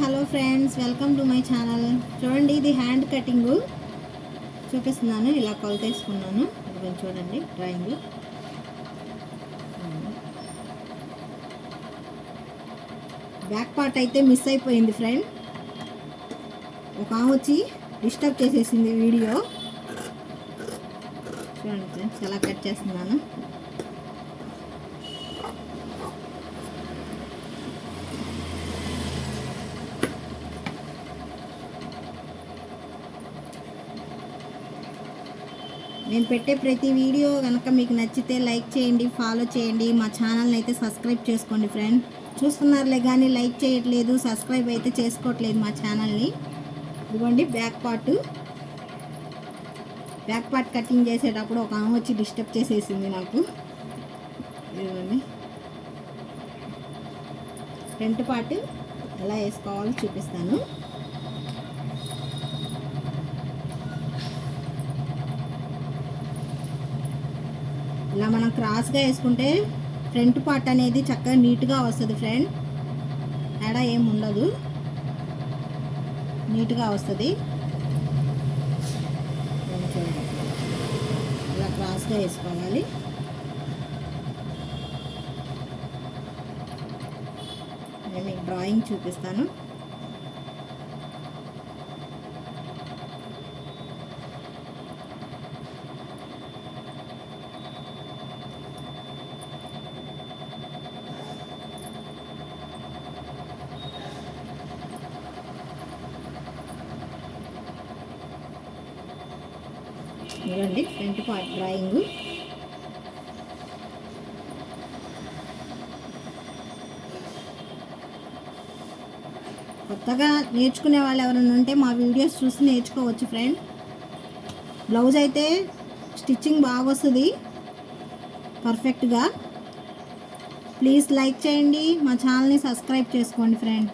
Hello friends, welcome to my channel. చూడండి, ఇది hand cutting చూపిస్తున్నాను. ఇలా కొలతేసుకున్నాను. ఇది చూడండి, డ్రాయింగ్. బ్యాక్ పార్ట్ అయితే మిస్ అయిపోయింది ఫ్రెండ్. ఒక ఆమె వచ్చి డిస్టర్బ్ చేసేసింది వీడియో. చూడండి ఫ్రెండ్స్, ఎలా కట్ చేస్తున్నాను. నేను పెట్టే ప్రతి వీడియో కనుక మీకు నచ్చితే లైక్ చేయండి, ఫాలో చేయండి. మా ఛానల్ని అయితే సబ్స్క్రైబ్ చేసుకోండి ఫ్రెండ్. చూస్తున్నారులే కానీ లైక్ చేయట్లేదు, సబ్స్క్రైబ్ అయితే చేసుకోవట్లేదు మా ఛానల్ని. ఇదిగోండి బ్యాక్ పార్ట్ కటింగ్ చేసేటప్పుడు ఒక ఆమె వచ్చి డిస్టర్బ్ చేసేసింది నాకు. ఇదిగోండి ఫ్రంట్ పార్ట్ ఎలా వేసుకోవాలో చూపిస్తాను. ఇలా మనం క్రాస్గా వేసుకుంటే ఫ్రంట్ పార్ట్ అనేది చక్కగా నీట్గా వస్తుంది ఫ్రెండ్. తేడా ఏమి ఉండదు, నీట్గా వస్తుంది. ఇలా క్రాస్గా వేసుకోవాలి. నేను మీకు డ్రాయింగ్ చూపిస్తాను. చూడండి ఫ్రంట్ పార్ట్ డ్రాయింగ్. కొత్తగా నేర్చుకునే వాళ్ళు ఎవరైనా ఉంటే మా వీడియోస్ చూసి నేర్చుకోవచ్చు ఫ్రెండ్. బ్లౌజ్ అయితే స్టిచ్చింగ్ బాగా వస్తుంది పర్ఫెక్ట్గా. ప్లీజ్ లైక్ చేయండి, మా ఛానల్ని సబ్స్క్రైబ్ చేసుకోండి ఫ్రెండ్.